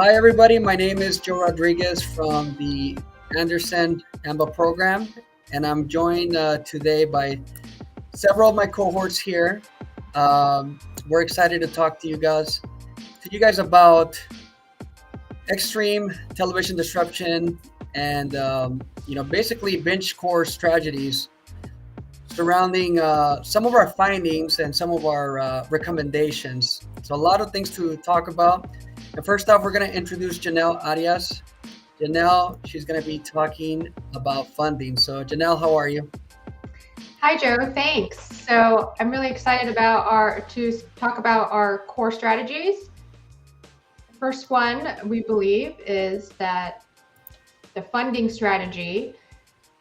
Hi, everybody. My name is Joe Rodriguez from the Anderson AMBA program, and I'm joined today by several of my cohorts here. We're excited to talk to you guys about extreme television disruption and basically binge core strategies surrounding some of our findings and some of our recommendations. So a lot of things to talk about. And first off, we're going to introduce Janelle Arias. Janelle, she's going to be talking about funding. So Janelle, how are you? Hi, Joe. Thanks. So I'm really excited to talk about our core strategies. The first one we believe is that the funding strategy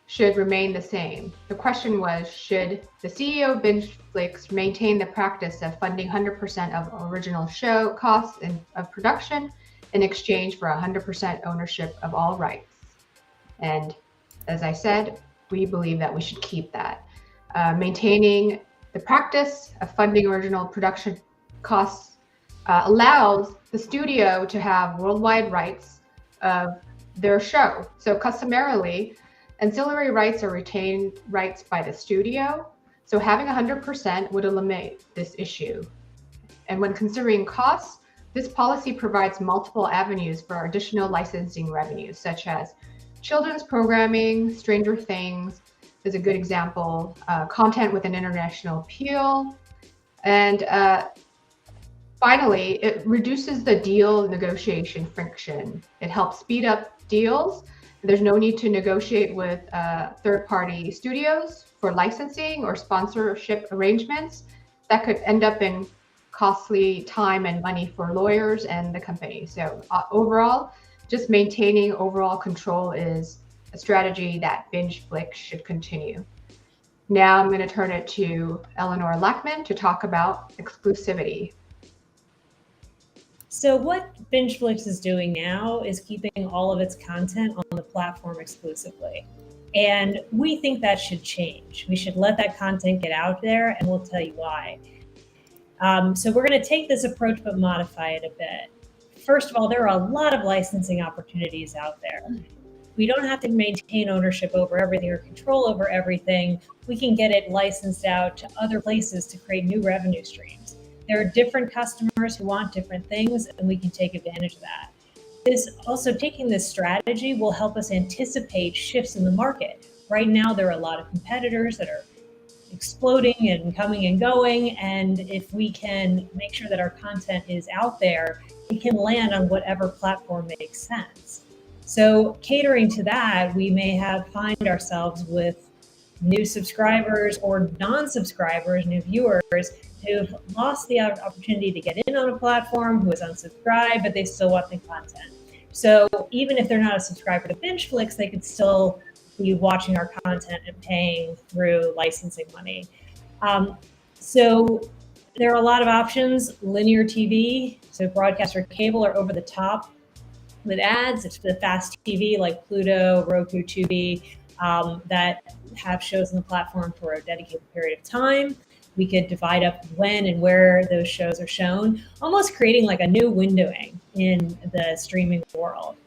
should remain the same. The question was, should the CEO of BingeFlix maintain the practice of funding 100% of original show costs of production in exchange for 100% ownership of all rights? And as I said, we believe that we should keep that. Maintaining the practice of funding original production costs allows the studio to have worldwide rights of their show. So customarily, ancillary rights are retained rights by the studio. So having 100% would eliminate this issue. And when considering costs, this policy provides multiple avenues for additional licensing revenues, such as children's programming, Stranger Things is a good example, content with an international appeal. And finally, it reduces the deal negotiation friction. It helps speed up deals. There's no need to negotiate with third-party studios for licensing or sponsorship arrangements that could end up in costly time and money for lawyers and the company. So overall, just maintaining overall control is a strategy that BingeFlix should continue. Now I'm going to turn it to Eleanor Lackman to talk about exclusivity. So what BingeFlix is doing now is keeping all of its content on the platform exclusively. And we think that should change. We should let that content get out there, and we'll tell you why. So we're going to take this approach but modify it a bit. First of all, there are a lot of licensing opportunities out there. We don't have to maintain ownership over everything or control over everything. We can get it licensed out to other places to create new revenue streams. There are different customers who want different things, and we can take advantage of that. Taking this strategy will help us anticipate shifts in the market. Right now, there are a lot of competitors that are exploding and coming and going, and if we can make sure that our content is out there, it can land on whatever platform makes sense. So catering to that, we may find ourselves with new subscribers or non-subscribers, new viewers who've lost the opportunity to get in on a platform, who is unsubscribed, but they still want the content. So even if they're not a subscriber to BingeFlix, they could still be watching our content and paying through licensing money. So there are a lot of options. Linear TV, so broadcast or cable, are over the top with ads. It's the fast TV like Pluto, Roku, Tubi, that have shows on the platform for a dedicated period of time. We could divide up when and where those shows are shown, almost creating like a new windowing in the streaming world.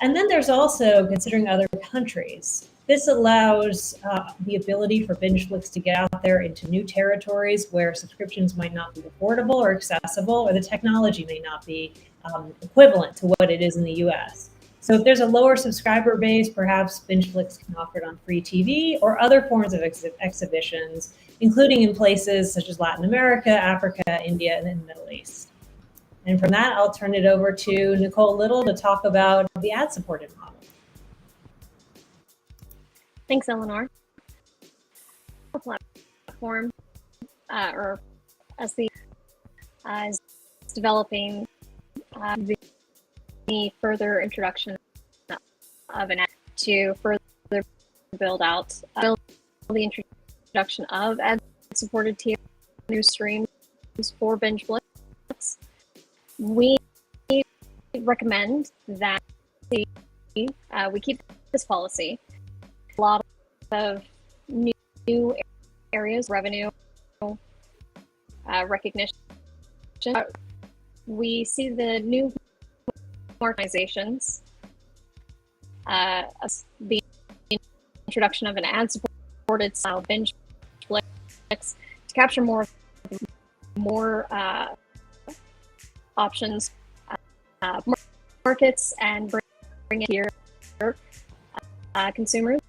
And then there's also considering other countries. This allows the ability for BingeFlix to get out there into new territories where subscriptions might not be affordable or accessible, or the technology may not be equivalent to what it is in the US. So if there's a lower subscriber base, perhaps BingeFlix can offer it on free TV or other forms of exhibitions, including in places such as Latin America, Africa, India, and the Middle East. And from that, I'll turn it over to Nicole Little to talk about the ad-supported model. Thanks, Eleanor. Platform, or SC, is developing the further introduction of an ad to further build out the introduction of ad-supported TV news streams for BingeFlix. We recommend that we keep this policy. A lot of new areas, revenue, recognition. We see the new organizations, the introduction of an ad-supported style binge flicks to capture more options, markets, and bring it here consumers.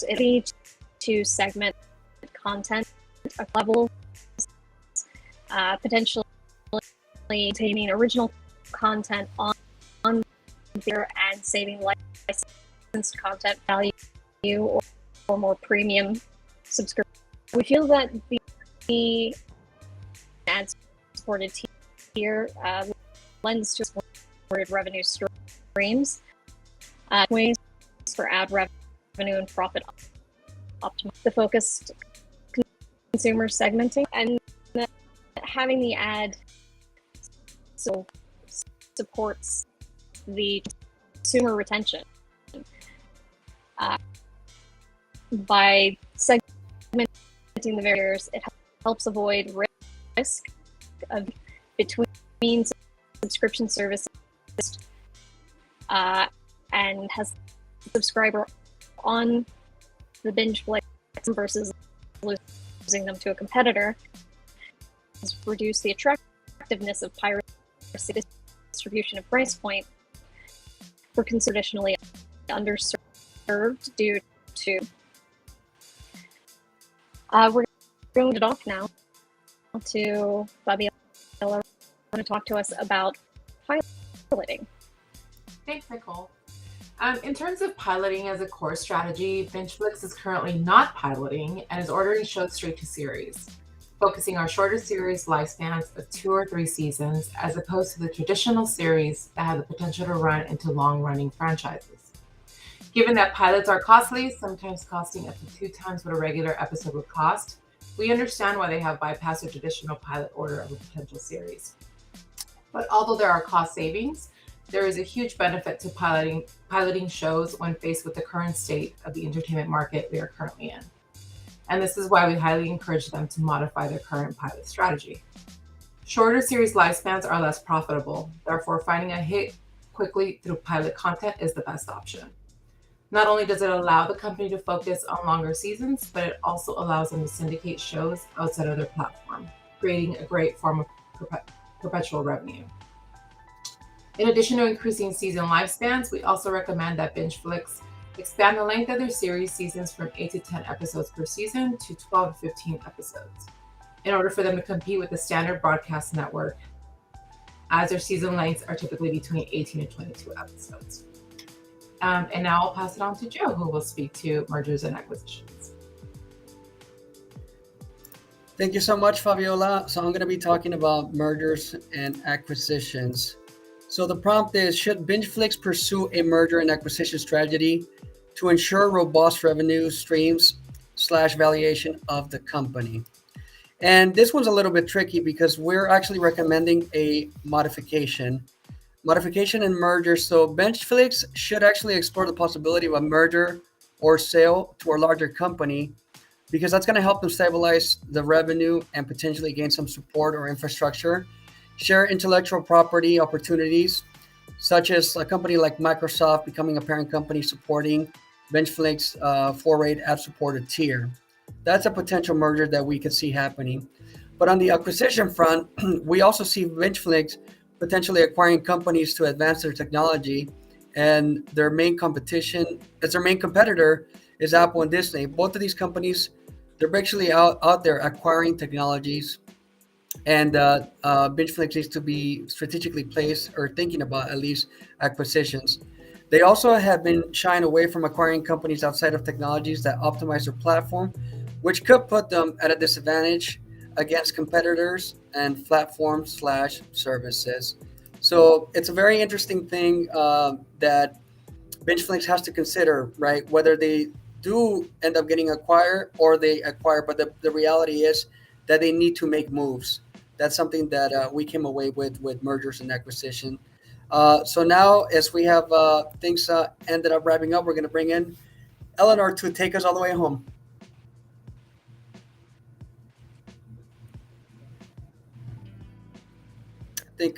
It needs to segment content levels, potentially maintaining original content on there and saving licensed content value or more premium subscription. We feel that the ad-supported tier lends to supported revenue streams, ways for ad revenue and profit optimization, the focused consumer segmenting, and having the ad so supports the consumer retention by segmenting the various. It helps avoid risk of between subscription services and has the subscriber on the binge flick versus losing them to a competitor. Reduce the attractiveness of piracy distribution of price point for traditionally underserved due to. We're going to talk now to Fabiola, going to talk to us about piloting. Thanks, Nicole. In terms of piloting as a core strategy, BingeFlix is currently not piloting and is ordering shows straight to series, focusing on shorter series lifespans of 2 or 3 seasons, as opposed to the traditional series that have the potential to run into long-running franchises. Given that pilots are costly, sometimes costing up to 2 times what a regular episode would cost, we understand why they have bypassed a traditional pilot order of a potential series. But although there are cost savings, there is a huge benefit to piloting shows when faced with the current state of the entertainment market we are currently in. And this is why we highly encourage them to modify their current pilot strategy. Shorter series lifespans are less profitable, therefore finding a hit quickly through pilot content is the best option. Not only does it allow the company to focus on longer seasons, but it also allows them to syndicate shows outside of their platform, creating a great form of perpetual revenue. In addition to increasing season lifespans, we also recommend that BingeFlix expand the length of their series seasons from 8 to 10 episodes per season to 12 to 15 episodes in order for them to compete with the standard broadcast network, as their season lengths are typically between 18 and 22 episodes. And now I'll pass it on to Joe, who will speak to mergers and acquisitions. Thank you so much, Fabiola. So I'm going to be talking about mergers and acquisitions. So the prompt is, should BingeFlix pursue a merger and acquisition strategy to ensure robust revenue streams / valuation of the company? And this one's a little bit tricky because we're actually recommending a modification and merger. So BingeFlix should actually explore the possibility of a merger or sale to a larger company, because that's going to help them stabilize the revenue and potentially gain some support or infrastructure, share intellectual property opportunities, such as a company like Microsoft becoming a parent company supporting BingeFlix foray ad-supported tier. That's a potential merger that we could see happening. But on the acquisition front, we also see BingeFlix potentially acquiring companies to advance their technology, and their main competitor is Apple and Disney. Both of these companies, they're actually out there acquiring technologies, and BingeFlix needs to be strategically placed or thinking about at least acquisitions. They also have been shying away from acquiring companies outside of technologies that optimize their platform, which could put them at a disadvantage against competitors and platforms / services. So it's a very interesting thing that BingeFlix has to consider, right? Whether they do end up getting acquired or they acquire, but the reality is that they need to make moves. That's something that we came away with mergers and acquisition. So now, as we have things ended up wrapping up, we're going to bring in Eleanor to take us all the way home. I think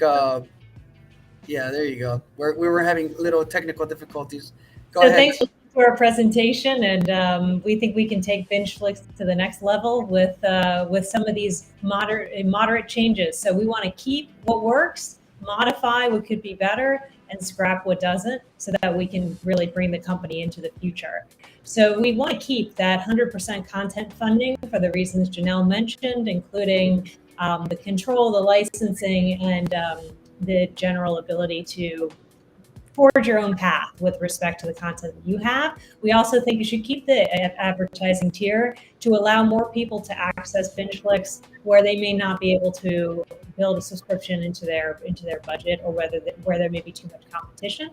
Yeah, there you go. We were having little technical difficulties. Go So ahead. thanks for our presentation, and we think we can take BingeFlix to the next level with some of these moderate changes. So we want to keep what works, modify what could be better, and scrap what doesn't, so that we can really bring the company into the future. So we want to keep that 100% content funding for the reasons Janelle mentioned, including the control, the licensing, and the general ability to forge your own path with respect to the content that you have. We also think you should keep the advertising tier to allow more people to access BingeFlix where they may not be able to build a subscription into their budget, or where there may be too much competition.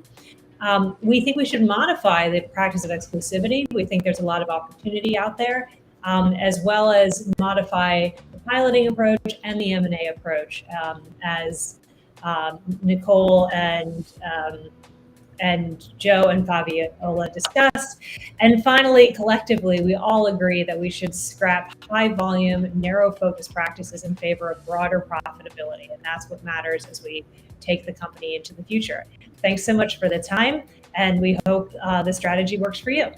We think we should modify the practice of exclusivity. We think there's a lot of opportunity out there, as well as modify the piloting approach and the M&A approach, as Nicole and Joe and Fabiola discussed. And finally, collectively, we all agree that we should scrap high volume, narrow focus practices in favor of broader profitability. And that's what matters as we take the company into the future. Thanks so much for the time, and we hope the strategy works for you.